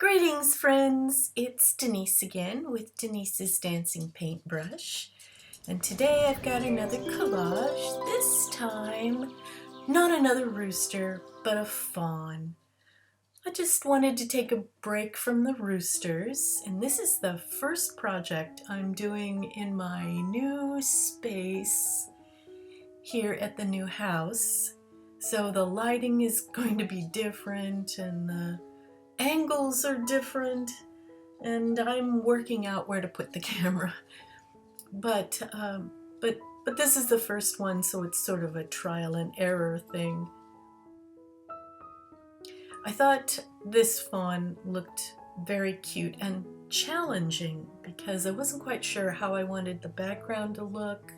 Greetings, friends! It's Denise again with Denise's Dancing Paintbrush. And today I've got another collage. This time, not another rooster, but a fawn. I just wanted to take a break from the roosters, and this is the first project I'm doing in my new space here at the new house. So the lighting is going to be different, and the angles are different, and I'm working out where to put the camera. But this is the first one, so it's sort of a trial and error thing. I thought this fawn looked very cute and challenging because I wasn't quite sure how I wanted the background to look.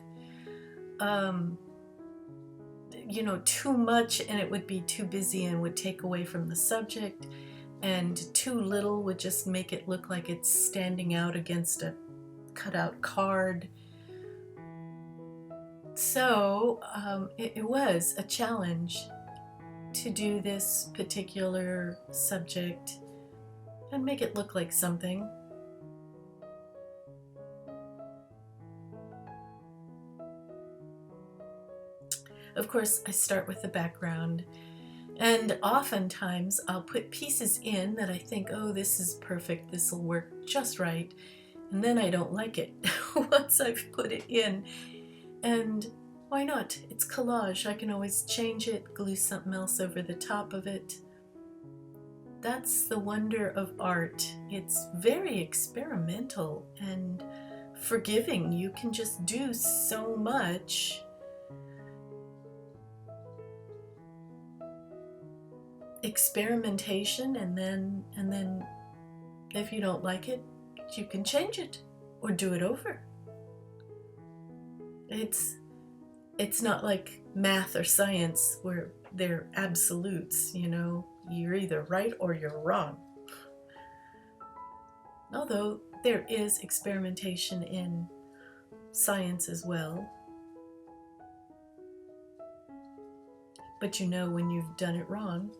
You know, too much and it would be too busy and would take away from the subject, and too little would just make it look like it's standing out against a cutout card. So it was a challenge to do this particular subject and make it look like something. Of course, I start with the background, and oftentimes I'll put pieces in that I think, oh, this is perfect, this will work just right, and then I don't like it once I've put it in. And why not? It's collage. I can always change it, glue something else over the top of it. That's the wonder of art. It's very experimental and forgiving. You can just do so much. Experimentation, and then if you don't like it, you can change it or do it over. It's not like math or science where they're absolutes, you know, you're either right or you're wrong. Although there is experimentation in science as well. But you know when you've done it wrong.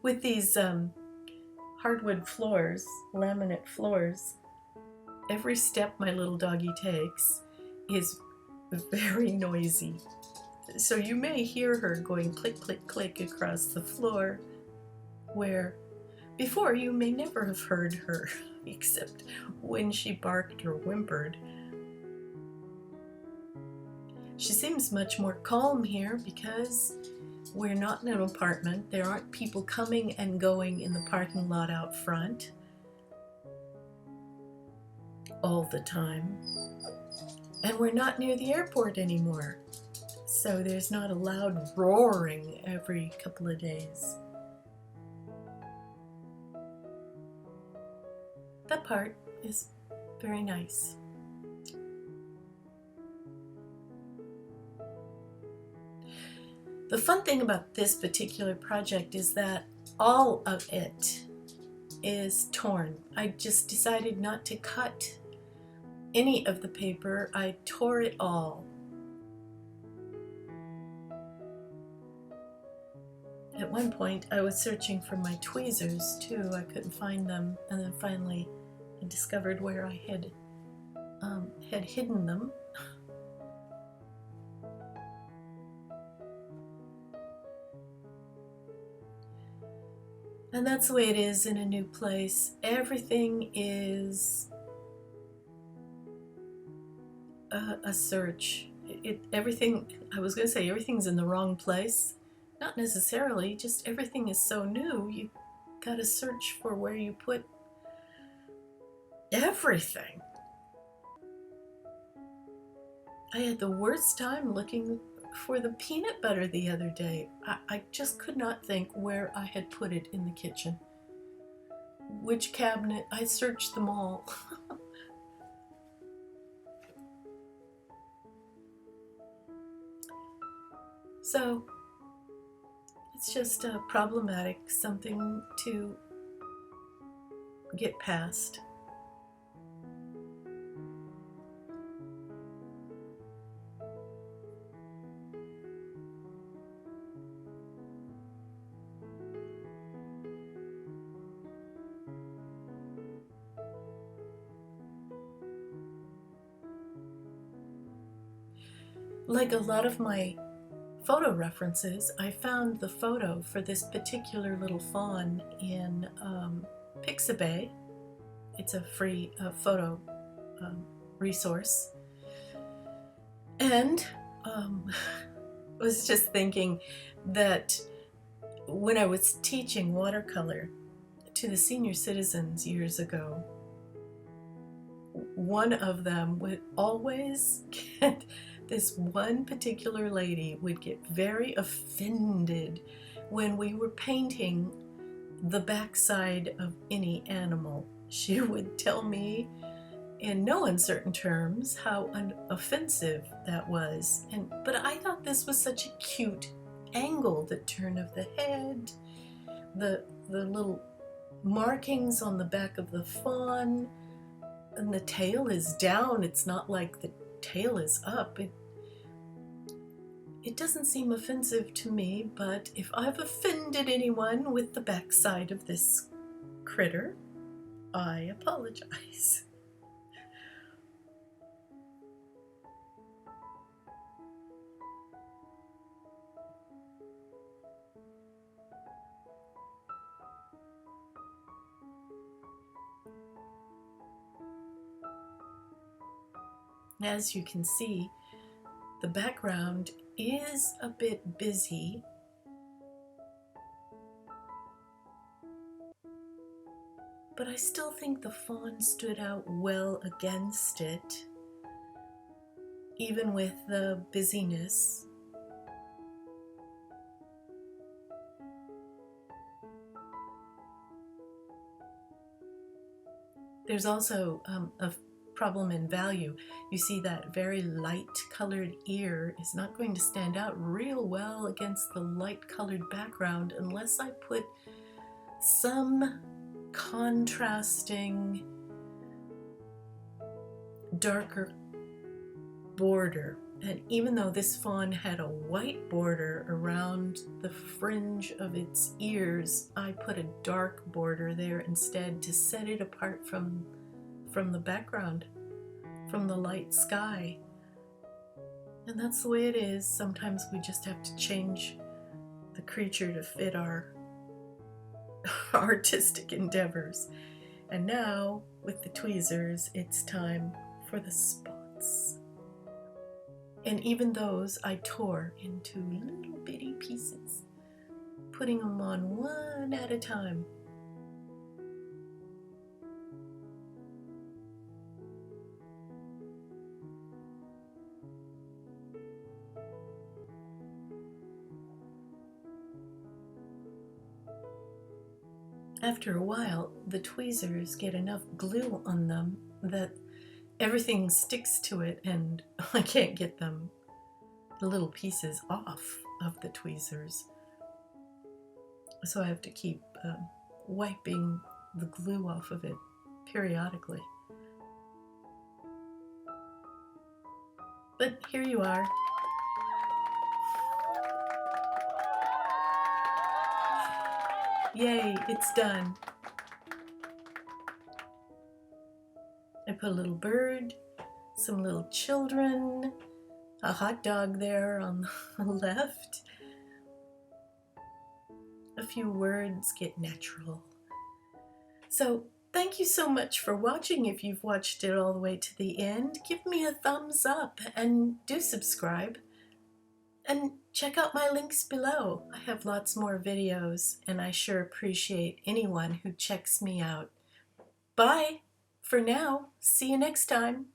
With these hardwood floors, laminate floors, every step my little doggy takes is very noisy. So you may hear her going click, click, click across the floor, where before you may never have heard her except when she barked or whimpered. She seems much more calm here because we're not in an apartment. There aren't people coming and going in the parking lot out front all the time. And we're not near the airport anymore. So there's not a loud roaring every couple of days. That part is very nice. The fun thing about this particular project is that all of it is torn. I just decided not to cut any of the paper. I tore it all. At one point I was searching for my tweezers too. I couldn't find them, and then finally I discovered where I had hidden them. And that's the way it is in a new place. Everything is a search. Everything, I was going to say everything's in the wrong place. Not necessarily, just everything is so new, you gotta search for where you put everything. I had the worst time looking for the peanut butter the other day. I just could not think where I had put it in the kitchen. Which cabinet? I searched them all. So it's just problematic, something to get past. Like a lot of my photo references, I found the photo for this particular little fawn in Pixabay. It's a free photo resource. And was just thinking that when I was teaching watercolor to the senior citizens years ago, one of them would always get, this one particular lady would get very offended when we were painting the backside of any animal. She would tell me in no uncertain terms how offensive that was. But I thought this was such a cute angle, the turn of the head, the little markings on the back of the fawn, and the tail is down. It's not like the tail is up. It doesn't seem offensive to me, but if I've offended anyone with the backside of this critter, I apologize. As you can see, the background is a bit busy, but I still think the fawn stood out well against it, even with the busyness. There's also a problem in value. You see that very light colored ear is not going to stand out real well against the light colored background unless I put some contrasting darker border. And even though this fawn had a white border around the fringe of its ears, I put a dark border there instead to set it apart from the background, from the light sky. And that's the way it is. Sometimes we just have to change the creature to fit our artistic endeavors. And now, with the tweezers, it's time for the spots. And even those I tore into little bitty pieces, putting them on one at a time. After a while, the tweezers get enough glue on them that everything sticks to it and I can't get the little pieces off of the tweezers. So I have to keep wiping the glue off of it periodically. But here you are. Yay, it's done. I put a little bird, some little children, a hot dog there on the left. A few words get natural. So thank you so much for watching. If you've watched it all the way to the end, give me a thumbs up and do subscribe. And check out my links below. I have lots more videos, and I sure appreciate anyone who checks me out. Bye for now. See you next time.